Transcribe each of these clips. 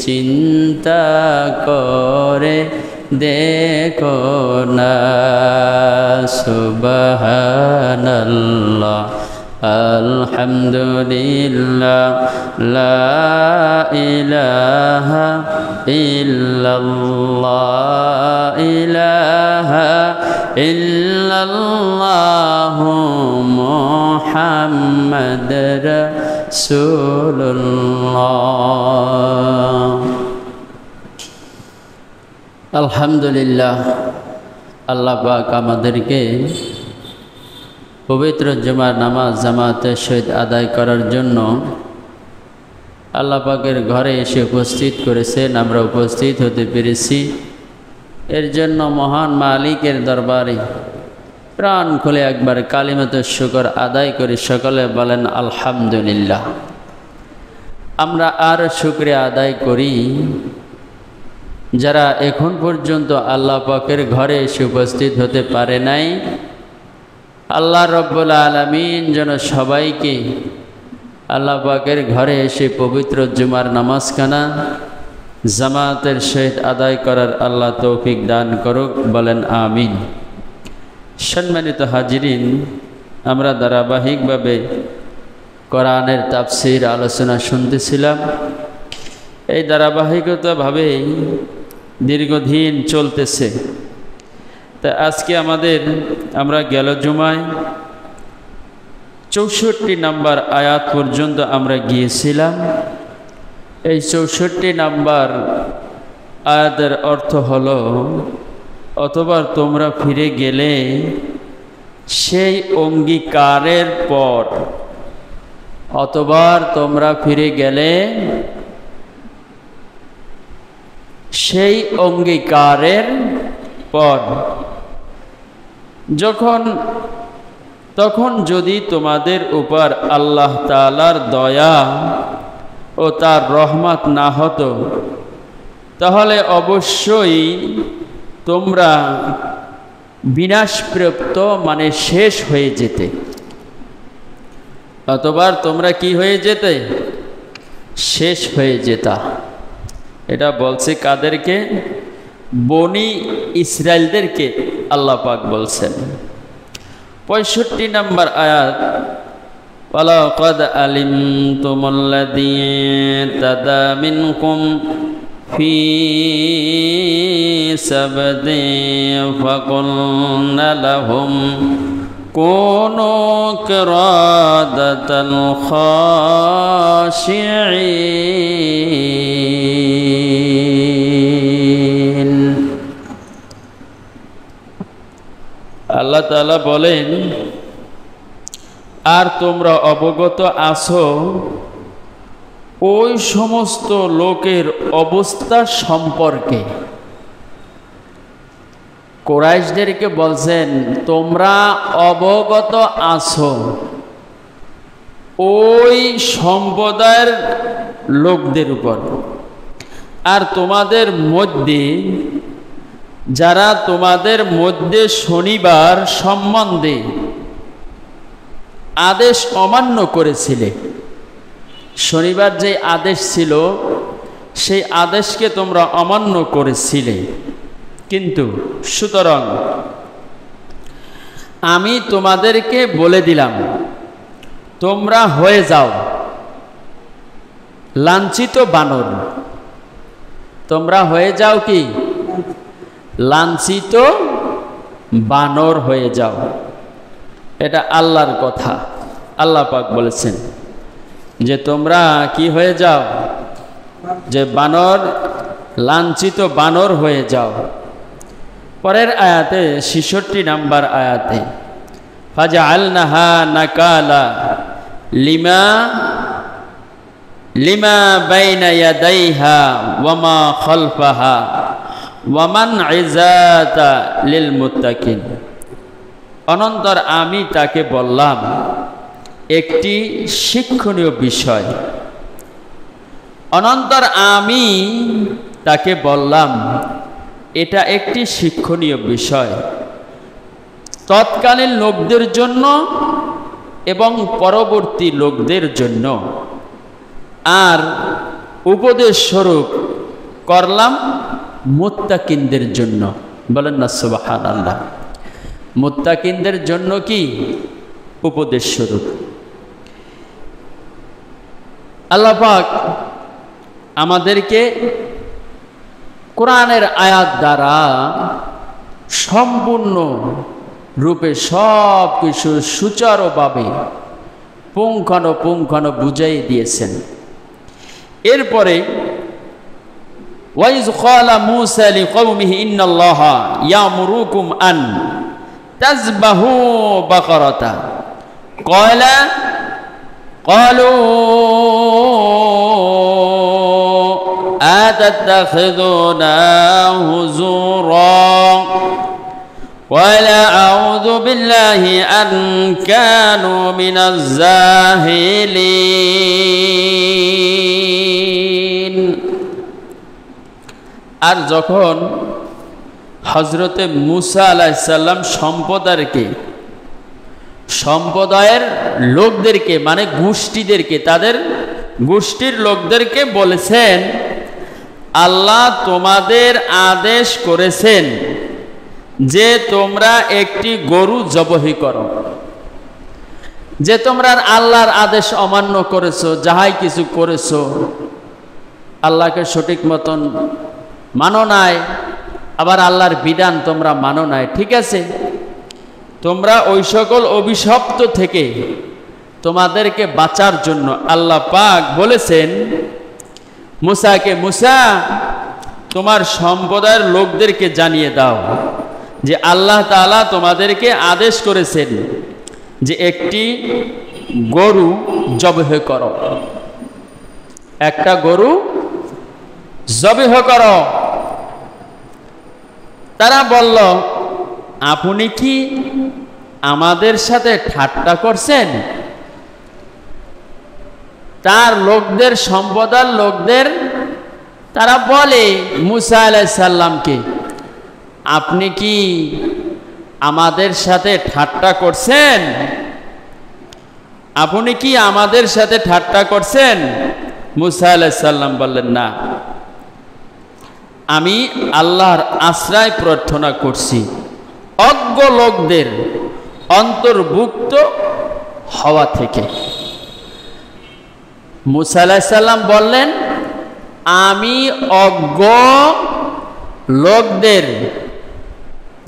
চিন্তা করে দেখো না সুবহানাল্লাহ আলহামদুলিল্লাহ লা ইলাহা ইল্লাল্লাহ ইলাহা ইল্লাল্লাহু মুহাম্মাদুর রাসূলুল্লাহ। আলহামদুলিল্লাহ, আল্লাহ পাক আমাদেরকে পবিত্র জুমার নামাজ জামাতের সহিত আদায় করার জন্য আল্লাহ পাকের ঘরে এসে উপস্থিত করেছেন। আমরা উপস্থিত হতে পেরেছি, এর জন্য মহান মালিকের দরবারে প্রাণ খুলে একবার কালিমাতুশ শুকর আদায় করি। সকলে বলেন আলহামদুলিল্লাহ। আমরা আর শুকরিয়া আদায় করি যারা এখন পর্যন্ত আল্লাহ পাকের ঘরে এসে উপস্থিত হতে পারে নাই। আল্লাহ রব্বুল আলামিন যেন সবাইকে আল্লাহ পাকের ঘরে এসে পবিত্র জুমার নামাজখানা জামাতের সহিত আদায় করার আল্লাহ তৌফিক দান করুক, বলেন আমিন। সম্মানিত হাজিরিন, আমরা ধারাবাহিকভাবে কোরআনের তাফসীর আলোচনা শুনতেছিলাম। এই ধারাবাহিকতাভাবে দীর্ঘদিন চলতেছে। তা আজকে আমরা গেল জুমায় 64 নম্বর আয়াত পর্যন্ত আমরা গিয়েছিলাম। এই 64 নম্বর আয়াতের অর্থ হলো, অতঃপর তোমরা ফিরে গেলে সেই অঙ্গীকারের পর, অতঃপর তোমরা ফিরে গেলে সেই অঙ্গীকারের পর, তখন যদি তোমাদের উপর আল্লাহ তাআলার দয়া ও তার রহমত না হতো, তাহলে অবশ্যই তোমরা বিনাশপ্রাপ্ত মানে শেষ হয়ে যেতে। অতবার তোমরা কি হয়ে যেতে? শেষ হয়ে যেতা। এটা বলছে কাদেরকে? বনি ইসরাইলদেরকে আল্লাহ পাক বলছেন। 65 নম্বর আয়াত, ওয়ালাকাদ আলিমতুমুল্লাযীনা তাদা মিনকুম ফি সাবদি ফাকুলনা লাহুম কুনু কিরাদাতাল খাশিঈন। আল্লাহ তাআলা বলেন, আর তোমরা অবগত আছো ওই সমস্ত লোকের অবস্থা সম্পর্কে। কুরাইশদেরকে বলছেন, তোমরা অবগত আছো ওই সম্প্রদায়ের লোকদের উপর, আর তোমাদের মধ্যে যারা তোমাদের মধ্যে শনিবার সম্বন্ধে আদেশ অমান্য করেছিলে। শনিবার যে আদেশ ছিল সেই আদেশকে তোমরা অমান্য করেছিলে। কিন্তু সুতরাং আমি তোমাদেরকে বলে দিলাম, তোমরা হয়ে যাও লাঞ্ছিত বানর। তোমরা হয়ে যাও কি? লাঞ্ছিত বানর হয়ে যাও। এটা আল্লাহর কথা। আল্লাহ পাক বলেছেন যে তোমরা কি হয়ে যাও? যে বানর, লাঞ্ছিত বানর হয়ে যাও। পরের আয়াতে 66 নম্বর আয়াতে, ফাজআলনাহা নাকালা লিমা বাইনা ইয়াদাইহা ওয়ামা খালফাহা ওয়ামান ইযাতা লিল মুত্তাকিন। অনন্তর আমি তাকে বললাম একটি শিক্ষণীয় বিষয়। অনন্তর আমি তাকে বললাম এটা একটি শিক্ষণীয় বিষয় তৎকালীন লোকদের জন্য এবং পরবর্তী লোকদের জন্য। আর উপদেশ স্বরূপ করলাম মুত্তাকিনদের জন্য। বলেন না সুবহানাল্লাহ। মুত্তাকিনদের জন্য কি উপদেশ স্বরূপ। আল্লাহ পাক আমাদেরকে কোরআনের আয়াত দ্বারা সম্পূর্ণ রূপে সব কিছু সুচারুভাবে পুঙ্খানুপুঙ্খান বুঝাই দিয়েছেন। এরপরে ওয়াইজ ক্বালা মূসা লিকওমিহি ইন্নাল্লাহা ইয়ামুরুকুম আন তাযবাহু বাকারাতা ক্বালু আতাত্তাখিযুনা হুজুরা ক্বালা আউযু বিল্লাহি আন কানু মিনাজ জাহিলিন। আর যখন হযরতে মূসা আলাইহিস সালাম সম্প্রদায়ের লোকদেরকে মানে গোষ্ঠীদেরকে, তাদের গোষ্ঠীর লোকদেরকে বলেছেন, আল্লাহ তোমাদের আদেশ করেছেন যে তোমরা একটি গরু জবাই করো, যে তোমরা আল্লাহর আদেশ অমান্য করেছো, যাহাই কিছু করেছো, আল্লাহকে সঠিক মতন মানো নাই, আবার আল্লাহর বিধান তোমরা মানো নাই। ঠিক আছে, তোমরা ওই সকল অভিশপ্ত থেকে তোমাদেরকে বাঁচার জন্য আল্লাহ পাক বলেছেন মূসাকে, মূসা তোমার সম্প্রদায়ের লোকদেরকে জানিয়ে দাও যে আল্লাহ তাআলা তোমাদেরকে আদেশ করেছেন যে একটি গরু জবাই করো, একটা গরু জবাই করো। তারা বলল, আপনি কি আমাদের সাথে ঠাট্টা করছেন? তার লোকদের, সম্প্রদায়ের লোকদের তারা বলে মূসা আলাইহিস সালামকে, আপনি কি আমাদের সাথে ঠাট্টা করছেন? আপনি কি আমাদের সাথে ঠাট্টা করছেন? মূসা আলাইহিস সালাম বললেন, না, আমি আল্লাহর আশ্রয় প্রার্থনা করছি অজ্ঞ লোকদের অন্তর্ভুক্ত হওয়া থেকে। মূসা আলাইহিস সালাম বললেন, আমি অজ্ঞ লোকদের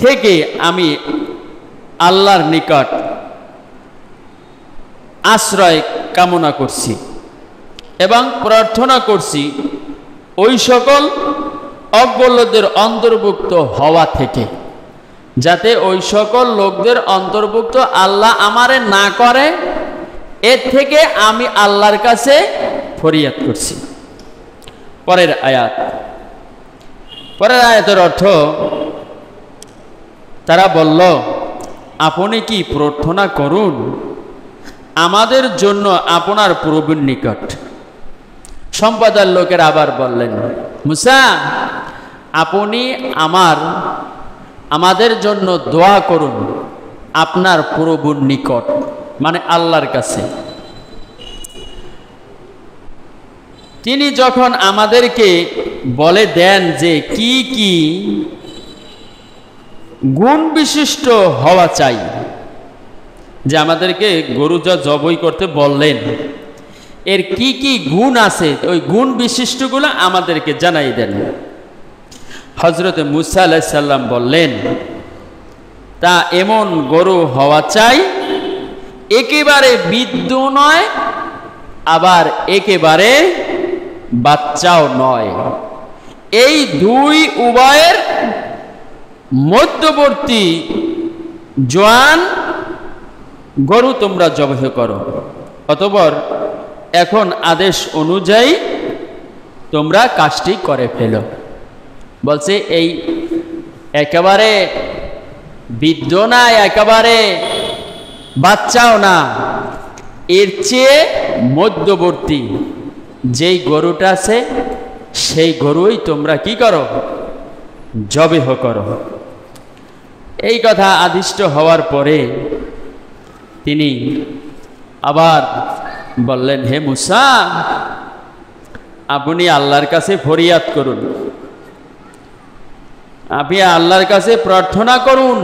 থেকে আমি আল্লাহর নিকট আশ্রয় কামনা করছি এবং প্রার্থনা করছি ওই সকল অজ্ঞ লোকদের অন্তর্ভুক্ত হওয়া থেকে, যাতে ওই সকল লোকদের অন্তর্ভুক্ত আল্লাহ আমারে না করে, এর থেকে আমি আল্লাহর কাছে ফরিয়াদ করছি। পরের আয়াতের অর্থ, তারা বলল, আপনি কি প্রার্থনা করুন আমাদের জন্য আপনার প্রভুর নিকট। সম্প্রদায়ের লোকের আবার বললেন, মূসা আপনি আমাদের জন্য দোয়া করুন আপনার প্রভুর নিকট, মানে আল্লাহর কাছে। তিনি যখন আমাদেরকে বলে দেন যে কি কি গুণ বিশিষ্ট হওয়া চাই, যে আমাদেরকে গরু জবাই করতে বললেন, এর কি কি গুণ আছে, ওই গুণ বিশিষ্টগুলো আমাদেরকে জানাই দেন। হযরতে মূসা আলাইহিস সালাম বললেন, তা এমন গরু হওয়া চাই একেবারে বৃদ্ধ নয়, আবার একেবারে বাচ্চাও নয়, এই দুই উভয়ের মধ্যবর্তী জোয়ান গরু তোমরা জবাই করো। অতঃপর এখন আদেশ অনুযায়ী তোমরা কাজটি করে ফেলো। বলছে এই একেবারে বৃদ্ধ না, একেবারে বাচ্চাও না, এর চেয়ে মধ্যবর্তী যেই গরুটা আছে সেই গরুই তোমরা কি করো, জবাই করো। এই কথা আদিষ্ট হওয়ার পরে তিনি আবার বললেন, হে মূসা আপনি আল্লাহর কাছে ফরিয়াদ করুন, আপনি আল্লাহর কাছে প্রার্থনা করুন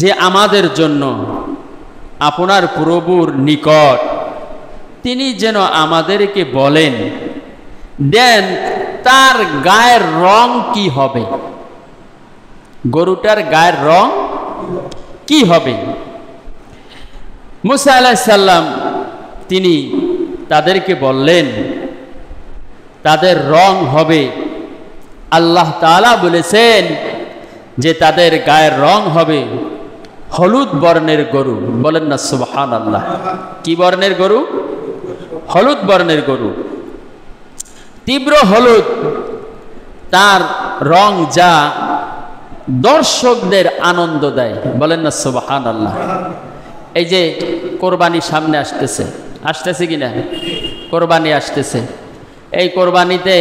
যে আমাদের জন্য আপনার প্রভুর নিকট তিনি যেন আমাদেরকে বলেন দেন তার গায়ের রং কি হবে, গরুটার গায়ের রং কি হবে। মুসা আলাইহিস সালাম তিনি তাদেরকে বললেন তাদের রং হবে, আল্লাহ তাআলা বলেছেন যে তাদের গায়ের রং হবে হলুদ বর্ণের গরু। বলেন না সুবহানাল্লাহ। কি বর্ণের গরু? হলুদ বর্ণের গরু, তীব্র হলুদ তার রং, যা দর্শকদের আনন্দ দেয়। বলেন না সুবহানাল্লাহ। এই যে কোরবানি সামনে আসতেছে কিনা, কোরবানি আসতেছে, এই কোরবানিতে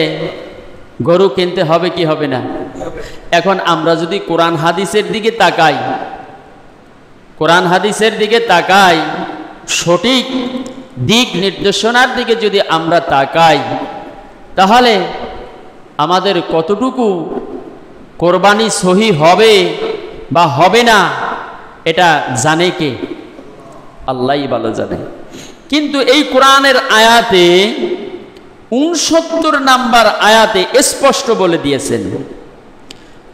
গরু কিনতে হবে কি হবে না? এখন আমরা যদি কোরআন হাদিসের দিকে তাকাই, কোরআন হাদিসের দিকে তাকাই, সঠিক দিক নির্দেশনার দিকে যদি আমরা তাকাই, তাহলে আমাদের কতটুকু কোরবানি সহি হবে বা হবে না এটা জানে কে? আল্লাহই ভালো জানে। কিন্তু এই কোরআনের আয়াতে 69 নাম্বার আয়াতে স্পষ্ট বলে দিয়েছেন,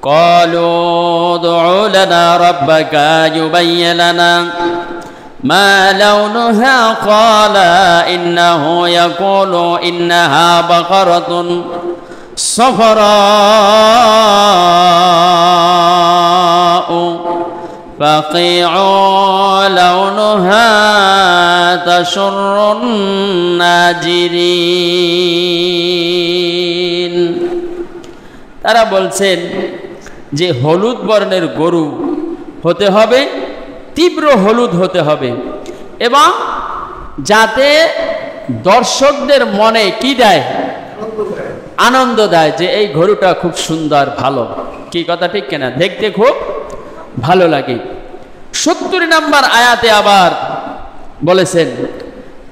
ক্বালু উদউ লানা রাব্বাকা ইউবাইয়্যিন লানা মা লাউনুহা ক্বালা ইন্নাহু ইয়াকুলু ইন্নাহা বাকারাতুন সাফরাউ ফাকিউ লাউনুহা তাশুরুন নাজিরিন। তারা বলছেন যে হলুদ বর্ণের গরু হতে হবে, তীব্র হলুদ হতে হবে, এবং যাতে দর্শকদের মনে কি দেয়? আনন্দ দেয় যে এই গরুটা খুব সুন্দর, ভালো। কি কথা ঠিক কিনা? দেখতে খুব ভালো লাগে। 70 নাম্বার আয়াতে আবার বলেছেন,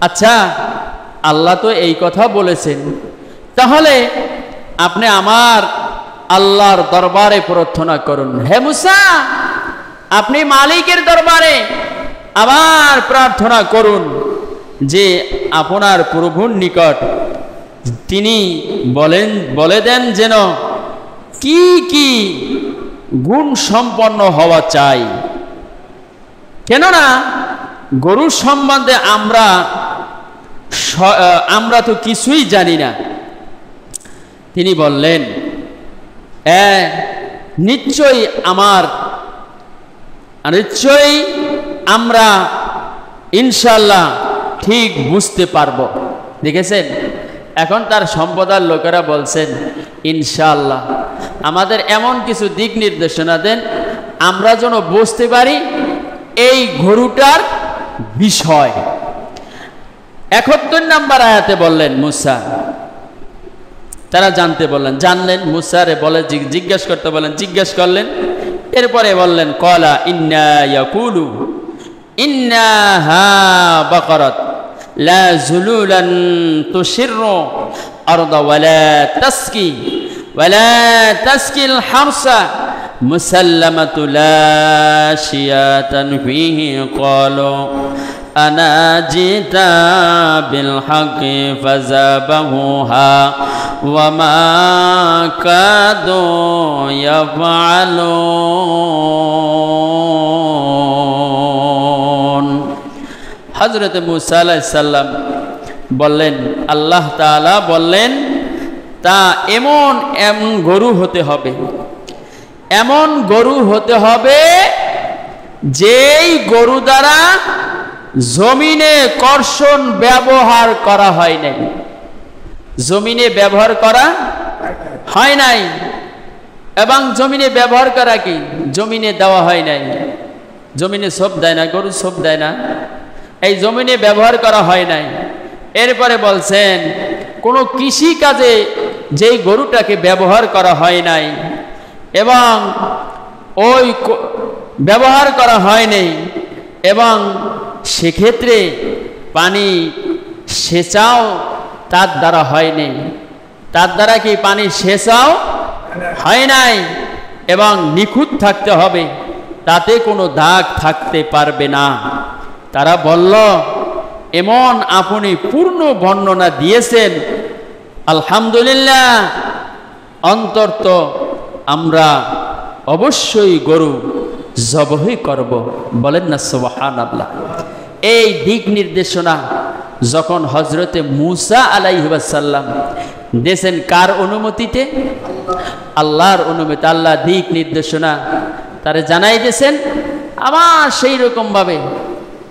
আচ্ছা আল্লাহ তো এই কথা বলেছেন, তাহলে আপনি আমার আল্লাহর দরবারে প্রার্থনা করুন। হে মুসা, আপনি মালিকের দরবারে আবার প্রার্থনা করুন যে আপনার প্রভুর নিকট তিনি বলে দেন যেন কি কি গুণ সম্পন্ন হওয়া চাই। কেননা গরু সম্বন্ধে আমরা তো কিছুই জানি না। তিনি বললেন, নিশ্চয়ই আমরা ইনশাল্লাহ ঠিক বুঝতে পারবো। দেখেছেন, এখন তার সম্প্রদায়ের লোকেরা বলছেন ইনশাআল্লাহ আমাদের এমন কিছু দিক নির্দেশনা দেন আমরা যেন বুঝতে পারি এই গরুটার বিষয়। 71 নাম্বার আয়াতে বললেন মুসা, তারা জানতে বললেন, জানলেন, মুসারে বলে জিজ্ঞেস করতে বলেন, জিজ্ঞেস করলেন, এরপরে বললেন ক্বালা ইন্না ইয়াকুলু ইন্নাহা বাকারাত লা যুলুলান তুশিরু আরদা ওয়ালা তাসকিল হারসা মুসাল্লামাতু লা শিয়াতান ফীহি ক্বালু আনা জিতা বিল হাক্কি ফাযাবাহুহা ওয়া মা কাদু ইয়াফআলুন। হযরত মুসা আলাইহিস সালাম বললেন, আল্লাহ তাআলা বললেন তা এমন গরু হতে হবে, এমন গরু হতে হবে যেই গরু দ্বারা জমিনে কর্ষণ ব্যবহার করা হয় নাই। জমিনে ব্যবহার করা হয় নাই, এবং জমিনে ব্যবহার করা কি? জমিনে দেওয়া হয় নাই। জমিনে সব দেয় না, গরু সব দেয় না, এই জমিনে ব্যবহার করা হয় নাই। এরপরে বলছেন কোনো কৃষি কাজে যেই গরুটাকে ব্যবহার করা হয় নাই এবং ওই ব্যবহার করা হয় নাই, এবং সেক্ষেত্রে পানি সেচাও তার দ্বারা হয়নি, তার দ্বারা কি পানি সেচাও হয় নাই, এবং নিখুঁত থাকতে হবে, তাতে কোনো দাগ থাকতে পারবে না। তারা বলল, এমন আপনি পূর্ণ বর্ণনা দিয়েছেন, আলহামদুলিল্লাহ, অন্তত আমরা অবশ্যই গরু জবহি করব। বলেন না সুবহানাল্লাহ। এই দিক নির্দেশনা যখন হজরতে মুসা আলাইহিস সালাম দিয়েছেন, কার অনুমতিতে? আল্লাহর অনুমতি। আল্লাহ দিক নির্দেশনা তারে জানাই দিয়েছেন। আবার সেই রকমভাবে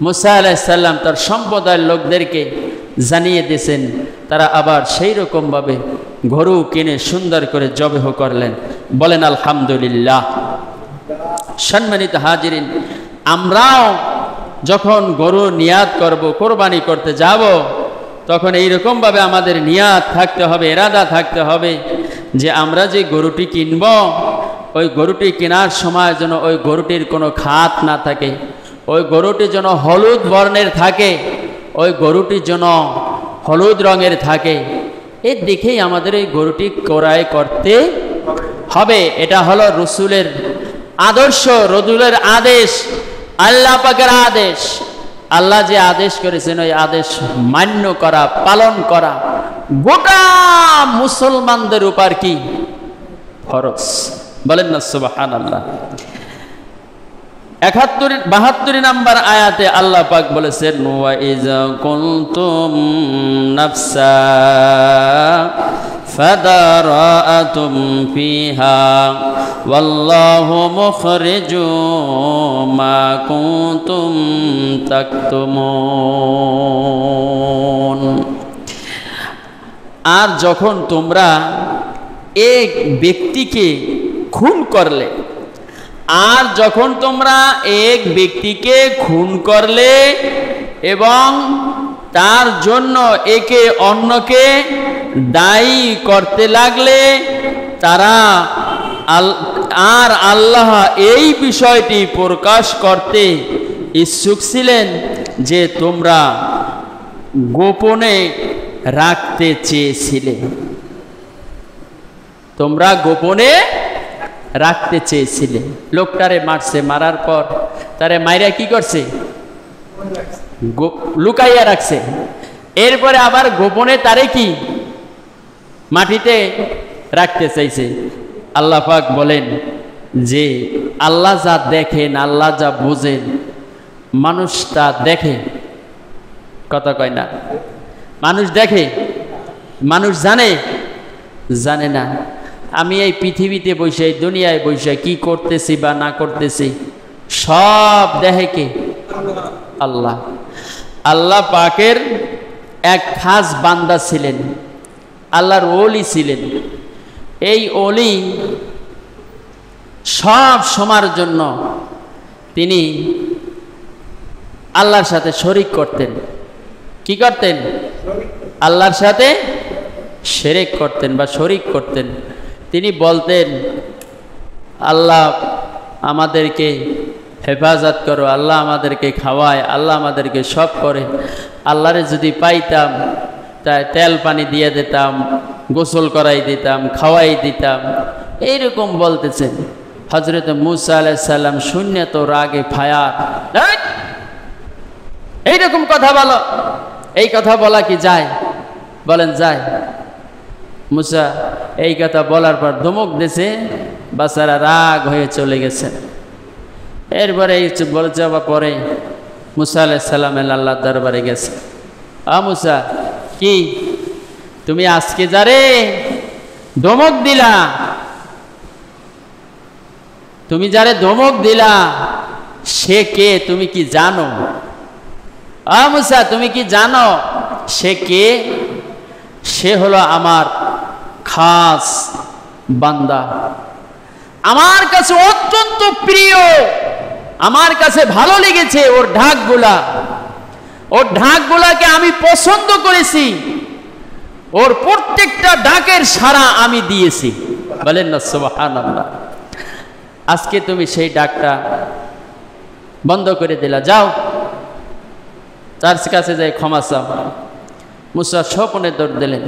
মুসা আলাইহিস সালাম তার সম্প্রদায়ের লোকদেরকে জানিয়ে দিয়েছেন, তারা আবার সেই রকমভাবে গরু কিনে সুন্দর করে জবেহ করলেন। বলেন আলহামদুলিল্লাহ। সম্মানিত হাজিরিন, আমরাও যখন গরু নিয়াত করব, কোরবানি করতে যাব, তখন এইরকমভাবে আমাদের নিয়াত থাকতে হবে, ইরাদা থাকতে হবে যে আমরা যে গরুটি কিনব, ওই গরুটি কেনার সময় যেন ওই গরুটির কোনো খাত না থাকে, ওই গরুটি যেন হলুদ বর্ণের থাকে, ওই গরুটি যেন হলুদ রঙের থাকে। এর দেখেই আমাদের এই গরুটি ক্রয় করতে হবে। এটা হলো রসুলের আদর্শ, রসুলের আদেশ, আল্লাহ পাকের আদেশ। আল্লাহ যে আদেশ করেছেন ওই আদেশ মান্য করা, পালন করা গোটা মুসলমানদের উপর কি ফরজ। বলেন না সুবহানাল্লাহ। 72 নম্বর আয়াতে আল্লাহ পাক বলেছেন, ওয়া ইযা কুনতুম নাফসা ফাদারাআতুম ফিহা ওয়াল্লাহু মুখরিজুম মা কুনতুম তাকতুমুন। আর যখন তোমরা এক ব্যক্তিকে খুন করলে, আর যখন তোমরা এক ব্যক্তিকে খুন করলে এবং তার জন্য একে অন্যকে দায়ী করতে লাগলে, তারা আর আল্লাহ এই বিষয়টি প্রকাশ করতে ইচ্ছুক ছিলেন যে তোমরা গোপনে রাখতে চেয়েছিলে, তোমরা গোপনে রাখতে চেয়েছিলে। লোকটারে মারছে, মারার পর তারে মাইরা কি করছে? লুকাইয়া রাখছে। এরপরে আবার গোপনে তারে কি মাটিতে রাখতে চাইছে। আল্লাহ পাক বলেন যে আল্লাহ যা দেখেন, আল্লাহ যা বোঝেন, মানুষ তা দেখে, কথা কয় না। মানুষ দেখে, মানুষ জানে, জানে না। আমি এই পৃথিবীতে বসে, এই দুনিয়ায় বসে কি করতেছি বা না করতেছি সব দেখে কে? আল্লাহ। আল্লাহ পাকের এক খাস বান্দা ছিলেন, আল্লাহর ওলি ছিলেন। এই ওলি সব সময়ের জন্য তিনি আল্লাহর সাথে শরিক করতেন। কি করতেন? আল্লাহর সাথে শিরক করতেন বা শরিক করতেন। তিনি বলতেন, আল্লাহ আমাদেরকে হেফাজত করো, আল্লাহ আমাদেরকে খাওয়ায়, আল্লাহ আমাদেরকে সব করে। আল্লাহরে যদি পাইতাম তাই তেল পানি দিয়ে দিতাম, গোসল করাই দিতাম, খাওয়াই দিতাম, এইরকম বলতেছেন। হযরত মুসা আলাইহিস সালাম শূন্য তো রাগে ফায়ার, এইরকম কথা বলো, এই কথা বলা কি যায়? বলেন যায়? মুসা এই কথা বলার পর ধমক দিয়েছে, বাচ্চারা রাগ হয়ে চলে গেছে। এরপরে এই বলে যাওয়ার পরে মুসা আলাইহিস সালাম আল্লাহর দরবারে গেছে। মুসা, কি তুমি আজকে যারে ধমক দিলা, তুমি যারে ধমক দিলা সে কে তুমি কি জানো? মুসা তুমি কি জানো সে কে? সে হলো আমার খাস বান্দা, আমার কাছে অত্যন্ত প্রিয়, আমার কাছে ভালো লেগেছে ওর ঢাকগুলা, ওর ঢাকগুলাকে আমি পছন্দ করেছি, ওর প্রত্যেকটা ডাকের সাড়া আমি দিয়েছি। বলেন না সুবহানাল্লাহ। আজকে তুমি সেই ডাকটা বন্ধ করে দিলা, যাও তার কাছে যাই ক্ষমা চাও। মুসা স্বপনে দৌড় দিলেন,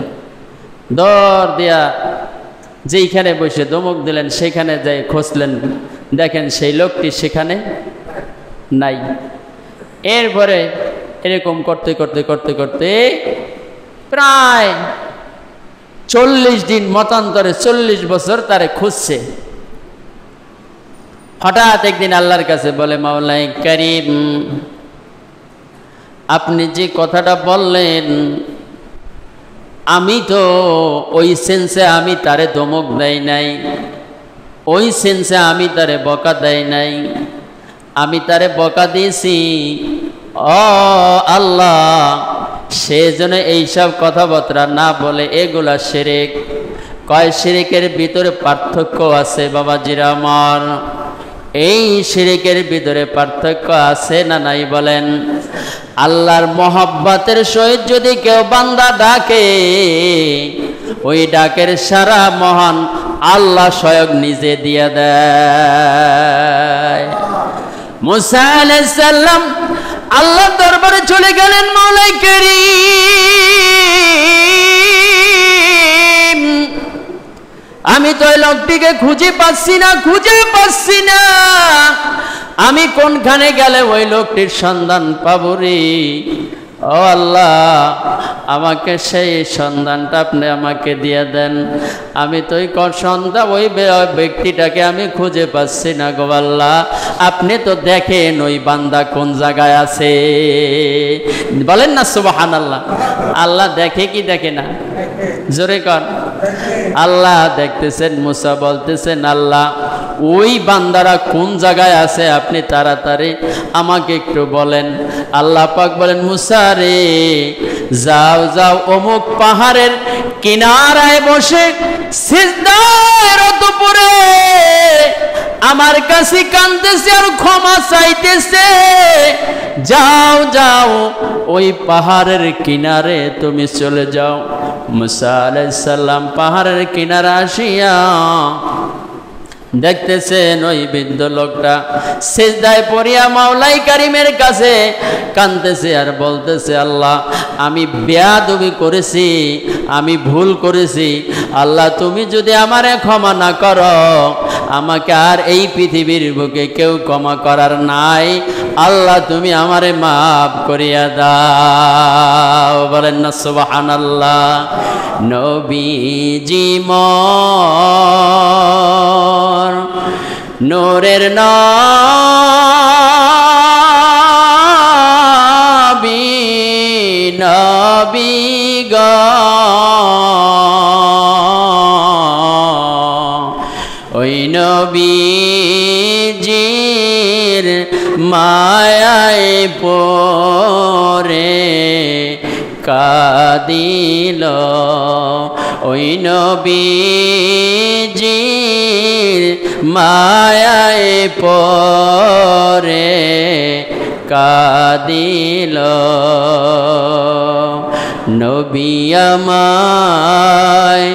দৌড় দিয়া যেইখানে বসে ধমক দিলেন সেখানে যাই খুঁজলেন, দেখেন সেই লোকটি সেখানে নাই। এরপরে এরকম করতে করতে করতে করতে প্রায় 40 দিন, মতান্তরে 40 বছর তারে খুঁজছে। হঠাৎ একদিন আল্লাহর কাছে বলে, মাওলাই কারীম, আপনি যে কথাটা বললেন আমি তো ওই সেন্সে আমি তারে ধমক দেই নাই, ওই সেন্সে আমি তারে বকা দেই নাই, আমি তারে বকা দিয়েছি ও আল্লাহ সেজন্য এইসব কথাবার্তা না বলে এগুলা শিরক। কয় শিরকের ভিতরে পার্থক্য আছে বাবাজিরা আমার, এই শিরকের ভিতরে পার্থক্য আছে না নাই বলেন? আল্লাহর মহব্বতের সহিত যদি কেউ বান্দা ডাকে, ওই ডাকের সারা মহান আল্লাহ স্বয়ং নিজে দিয়ে দেয়। মুসা আলাইহিস সালাম আল্লাহর দরবারে চলে গেলেন, মাওলাই কারীম, আমি তো ওই লোকটিকে খুঁজে পাচ্ছি না, আমি কোনখানে গেলে ওই লোকটির সন্ধান পাবো রে? ও আল্লাহ, আমাকে সেই সন্ধানটা আপনি আমাকে দিয়ে দেন। আমি তো ওই সন্ধান ওই ব্যক্তিটাকে আমি খুঁজে পাচ্ছি না গো আল্লাহ, আপনি তো দেখেন ওই বান্দা কোন জায়গায় আছে। বলেন না সুবহানাল্লাহ। আল্লাহ দেখে কি দেখে না? জোরে কর। আল্লাহ দেখতেছেন। মুসা বলতেছেন, আল্লাহ ওই বান্দারা কোন জায়গায় আছে আপনি তাড়াতাড়ি আমাকে একটু বলেন। আল্লাহ পাক বলেন, মুসা রে, যাও যাও অমুক পাহাড়ের কিনারায় বসে সিজদায় রত পড়ে আমার কাছে কাঁদতেছে আর ক্ষমা চাইতেছে। যাও যাও ওই পাহাড়ের কিনারে তুমি চলে যাও। মুসা আলাইহিস সালাম পাহাড়ের কিনারে আসিয়া দেখতেছেন ওই বৃদ্ধ লোকটা সিজদায় পড়িয়া মাওলাই কারীমের কাছে কাঁদতেছে আর বলতেছে, আল্লাহ আমি বেয়াদবি করেছি, আমি ভুল করেছি, আল্লাহ তুমি যদি আমারে ক্ষমা না করো, আমাকে আর এই পৃথিবীর বুকে কেউ ক্ষমা করার নাই, আল্লাহ তুমি আমারে মাফ করিয়া দাও। বলেন না সুবহানাল্লাহ। নবীজি নূরের নবী, নবী গো ওই নবীজির মায়ায় পড়ে কাঁদিল, ওই নবীজির মায়ায় পড়ে কাঁদিল। নবী আমায়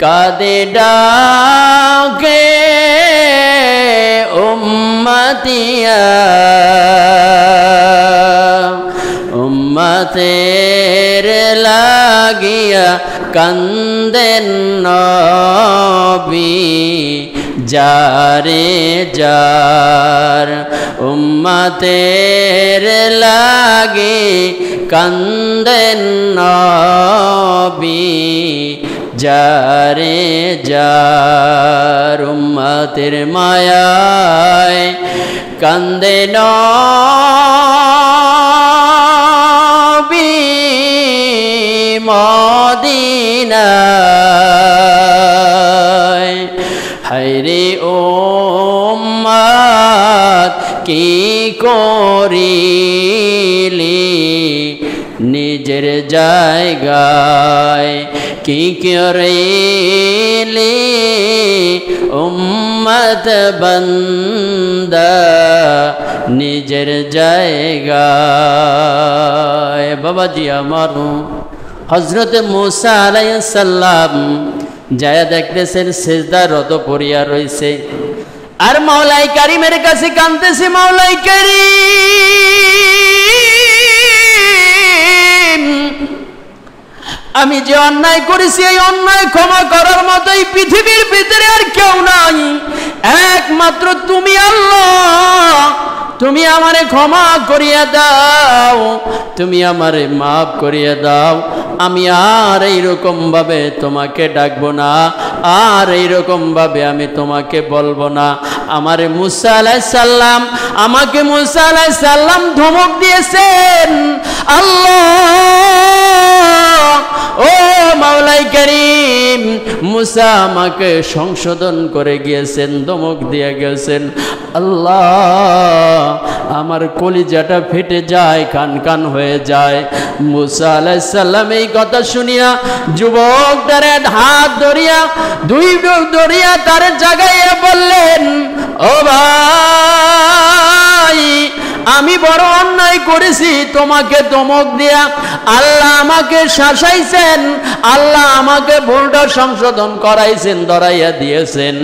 কাঁদে ডাকে উম্মতিয়া, উম্মতের লাগিয়া কান্দেন নবী যারে যার, উম্মতের লাগি কান্দেন নবী যারে যার, উম্মতের মায়ায় কান্দে নবী মদিনায়। হায়রে উম্মত কি করিলি নিজের জায়গায়, কি করিলি উম্মত বান্দা নিজের জায়গায়। বাবাজি আমার, হযরত মুসা আলাইহিস সালাম যায়া দেখতেছেন সিজদায় রত পড়িয়া রইছে আর মাওলাই কারীমের কাছে কাঁদতেছে, মাওলাই কারীম আমি যে অন্যায় করেছি এই অন্যায় ক্ষমা করার মতো এই পৃথিবীর ভিতরে আর কেউ নাই, একমাত্র তুমি আল্লাহ। তুমি আমারে ক্ষমা করিয়া দাও, তুমি আমারে মাফ করিয়া দাও। আমি আর এইরকম ভাবে তোমাকে ডাকবো না, আর এইরকম ভাবে আমি তোমাকে বলবো না। আমারে মুসা আলাইহিস সালাম, আমাকে মুসা আলাইহিস সালাম ধমক দিয়েছেন। আল্লাহ ও মাওলাই করিম, মুসা আমাকে সংশোধন করে গিয়েছেন, ধমক দিয়ে গেছেন। আল্লাহ আমার কলিজাটা ফেটে যায়, কান কান হয়ে যায়। মুসা আলাইহিস সালাম এই কথা শুনিয়া যুবকটারে হাত ধরিয়া দুই ধরিয়া তার জাগাইয়া বললেন, ও ভাই আমি বড় অন্যায় করেছি, তোমাকে ধমক দিয়া আল্লাহ আমাকে শাসাইছেন, আল্লাহ আমাকে ভুলটা সংশোধন করাইছেন, ধরাইয়া দিয়েছেন।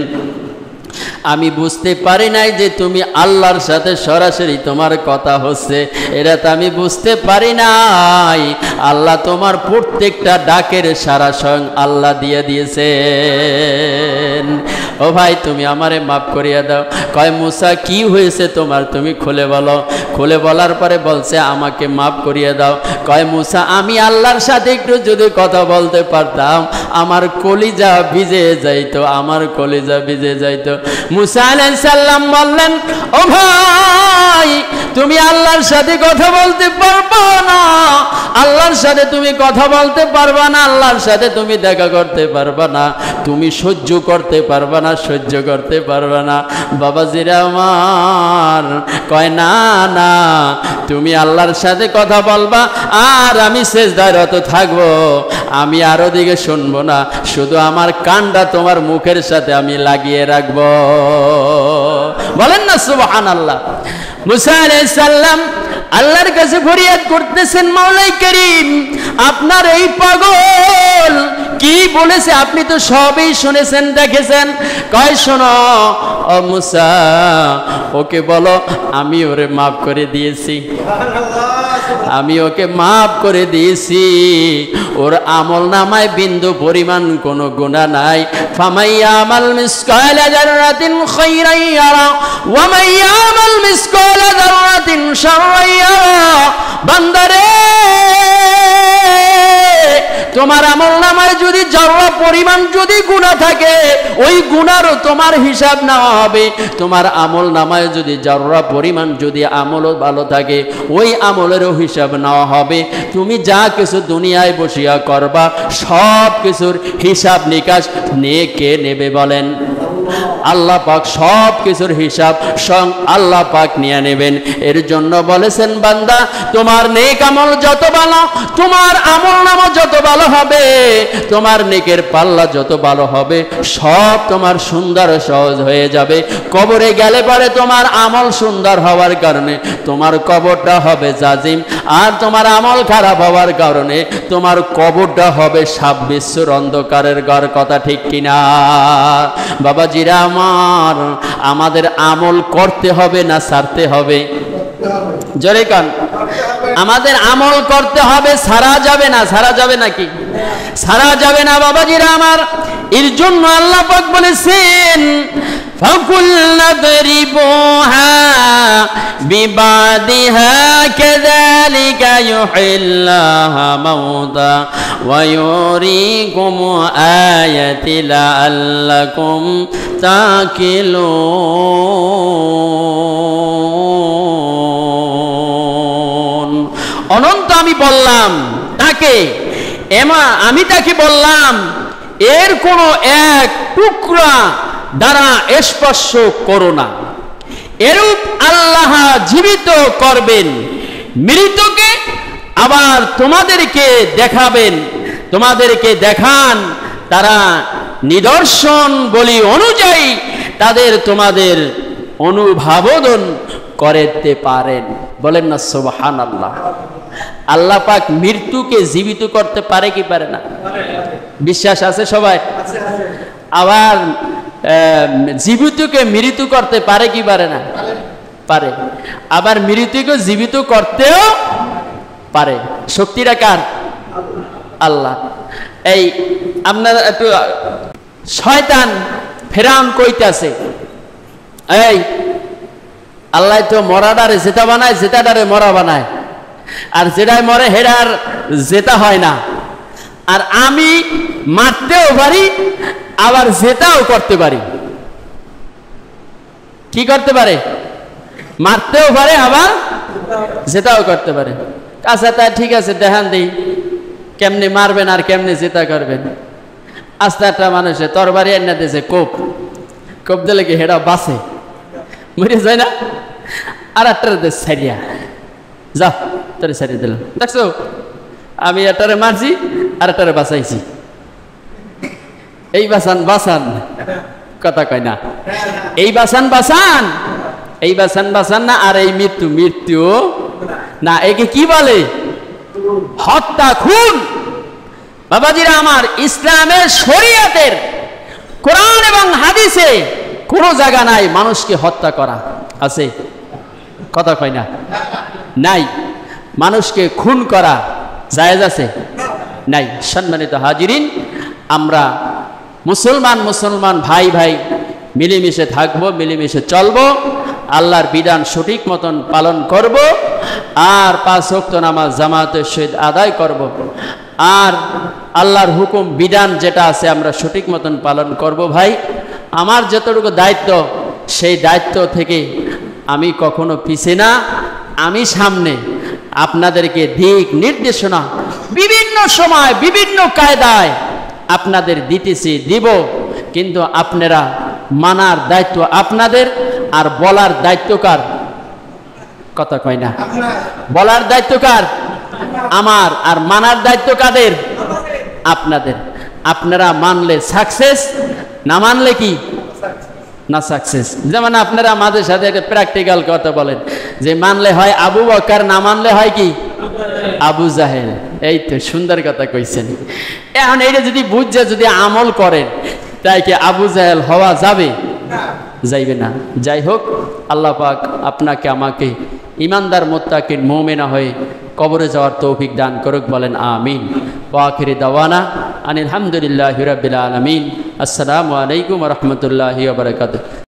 আমি বুঝতে পারি নাই যে তুমি আল্লাহর সাথে সরাসরি তোমার কথা হচ্ছে, এটা তো আমি বুঝতে পারি নাই। আল্লাহ তোমার প্রত্যেকটা ডাকের সারা স্বয়ং আল্লাহ দিয়ে দিয়েছেন। ও ভাই তুমি আমারে মাফ করিয়া দাও। কয় মুসা কি হয়েছে তোমার, তুমি খুলে বলো। খুলে বলার পরে বলছে আমাকে মাফ করিয়া দাও। কয় মুসা আমি আল্লাহর সাথে একটু যদি কথা বলতে পারতাম আমার কলিজা ভিজে যাইতো, আমার কলিজা ভিজে যাইতো। মুসা আলাইহিস সালাম বললেন, ও ভাই তুমি আল্লাহর সাথে কথা বলতে পারবা না, আল্লাহর সাথে তুমি কথা বলতে পারবা না, আল্লাহর সাথে তুমি দেখা করতে পারবা না, তুমি সহ্য করতে পারবা না, সহ্য করতে পারবা না। বাবাজিরা আমার কয় না না, তুমি আল্লাহর সাথে কথা বলবা আর আমি সেজদায় রত থাকবো, আমি আর ওদিকে শুনবো না, শুধু আমার কানটা তোমার মুখের সাথে আমি লাগিয়ে রাখবো। বলেন না সুবহানাল্লাহ। মুসা আলাইহিস সালাম আল্লাহর কাছে ফরিয়াদ করতেছেন, মাওলাই করিম আপনার এই পাগল কি বলেছে আপনি তো সবই শুনেছেন দেখেছেন। কয় শোনো ও মুসা, ওকে বলো আমি ওরে মাফ করে দিয়েছি, আমি ওকে মাফ করে দিয়েছি, ওর আমল নামায় বিন্দু পরিমাণ কোনো গুনাহ নাই। ফামাইয়ামাল মিসকালা যাররাতিন খাইরান ইয়ারা ওয়া মাইয়ামাল মিসকালা যাররাতিন শাররান ইয়ারা। বান্দারে তোমার আমল নামায় যদি যারা পরিমাণ যদি গুনাহ থাকে ওই গুনারও তোমার হিসাব নেওয়া হবে, তোমার আমল নামায় যদি যারা পরিমাণ যদি আমলও ভালো থাকে ওই আমলেরও হিসাব নেওয়া হবে। তুমি যা কিছু দুনিয়ায় বসিয়া করবা সব কিছুর হিসাব নিকাশ নিয়ে কে নেবে বলেন? আল্লাহ পাক সব কিছুর হিসাব স্বয়ং আল্লাহ পাক নিয়ে নেবেন। এর জন্য বলেছেন বান্দা তোমার নেক আমল যত ভালো, তোমার আমল নামা যত ভালো হবে, তোমার নেকের পাল্লা যত ভালো হবে, সব তোমার সুন্দর সহজ হয়ে যাবে। কবরে গেলে পরে তোমার আমল সুন্দর হওয়ার কারণে তোমার কবরটা হবে জাজিম, আর তোমার আমল খারাপ হওয়ার কারণে তোমার কবরটা হবে সাপ বিশ্বর অন্ধকারের ঘর। কথা ঠিক কিনা বাবাজিরা আমার? আমাদের আমল করতে হবে না ছাড়তে হবে? জোরে কান। আমাদের আমল করতে হবে, ছাড়া যাবে না। ছাড়া যাবে নাকি? ছাড়া যাবে না বাবাজিরা আমার। এর জন্য আল্লাহ পাক বলেছেন ফাকুলনা দরিবুহা বিবাদিহা কাযালিকা ইউহিল্লাহা মাউতা ওয়া ইউরিকুম আয়াতি লাআল্লাকুম তাকিলুন। অনন্ত আমি বললাম তাকে, আমি তাকে বললাম এর কোনো এক টুকরা দ্বারা স্পর্শ করো না। এরূপ আল্লাহ জীবিত করবেন মৃতকে, আবার তোমাদেরকে দেখাবেন, তোমাদেরকে দেখান তারা নিদর্শন বলি অনুযায়ী তাদের তোমাদের অনুভাবন করতে পারেন। বলেন না সুবহানাল্লাহ। আল্লাহ পাক মৃত্যুকে জীবিত করতে পারে কি পারে না? বিশ্বাস আছে সবাই? আবার জীবিতকে মৃত্যু করতে পারে কি পারে না? পারে। আবার মৃত্যুকে জীবিত করতেও পারে। শক্তিটা কার? আল্লাহ। এই আপনারা একটু শয়তান ফেরাউন কইতাছে, এই আল্লাহ তো মরাডারে জেতা বানায়, জেতাডারে মরা বানায়, আর যেটাই মরে হেডার জেতা হয় না। আর আমি মারতেও পারি আবার জেতাও করতে পারি। কি করতে পারে? মারতেও পারে আবার জেতাও করতে পারে। আচ্ছা তা ঠিক আছে, দেখান দিই কেমনে মারবেন আর কেমনে জেতা করবেন। আস্তে একটা মানুষে তরবারি এনে দিয়েছে, কোপ দিলে কি হেডা বাসে মরে যায় না? আর একটা দেশ সারিয়া যা তোরে সারিয়ে দিলাম, দেখছো আমি এটারে মারছি আর এটারে বাঁচাইছি। এই বাঁচান বাঁচান কথা কয় না, এই বাঁচান বাঁচান, এই বাঁচান বাঁচান না, আর এই মৃত্যু মৃত্যু না। একে কি বলে? হত্যা, খুন। বাবাজিরা আমার, ইসলামের শরীয়তের কোরআন এবং হাদিসে কোনো জায়গা নাই মানুষকে হত্যা করা। আছে? কথা কয় না, নাই। মানুষকে খুন করা জায়েজ আছে? নাই। সম্মানিত হাজিরিন, আমরা মুসলমান ভাই ভাই মিলেমিশে থাকবো, মিলেমিশে চলবো, আল্লাহর বিধান সঠিক মতন পালন করব, আর 5 ওয়াক্ত নামাজ জামাতের সহিত আদায় করব, আর আল্লাহর হুকুম বিধান যেটা আছে আমরা সঠিক মতন পালন করব। ভাই, আমার যতটুকু দায়িত্ব, সেই দায়িত্ব থেকে আমি কখনো পিছে না, আমি সামনে আপনাদেরকে দিক নির্দেশনা বিভিন্ন সময় বিভিন্ন কায়দায় আপনাদের দিতেছি, দিব, কিন্তু আপনারা মানার দায়িত্ব আপনাদের, আর বলার দায়িত্ব কার? কথা কয় না, বলার দায়িত্ব কার? আমার। আর মানার দায়িত্ব কাদের? আপনাদের। আপনারা মানলে সাকসেস, না মানলে কি না সাকসেস। যেমন আপনারা আমাদের সাথে একটা প্র্যাকটিক্যাল কথা বলেন যে মানলে হয় আবু বকর, না মানলে হয় কি আবু জাহেল। এই তো সুন্দর কথা কইছেন। এখন এইটা যদি বুঝছে, যদি আমল করেন, তাই কি আবু জাহেল হওয়া যাবে? যাইবে না। যাই হোক, আল্লাহ পাক আপনাকে আমাকে ইমানদার মুত্তাকিন মুমিনা হয়ে কবরে যাওয়ার তৌফিক দান করুক, বলেন আমিন। ওয়া আখিরি দাওয়ানা আনিল হামদুলিল্লাহি রাব্বিল আলামিন। আসসালামু আলাইকুম ওয়া রাহমাতুল্লাহি ওয়া বারাকাতুহু।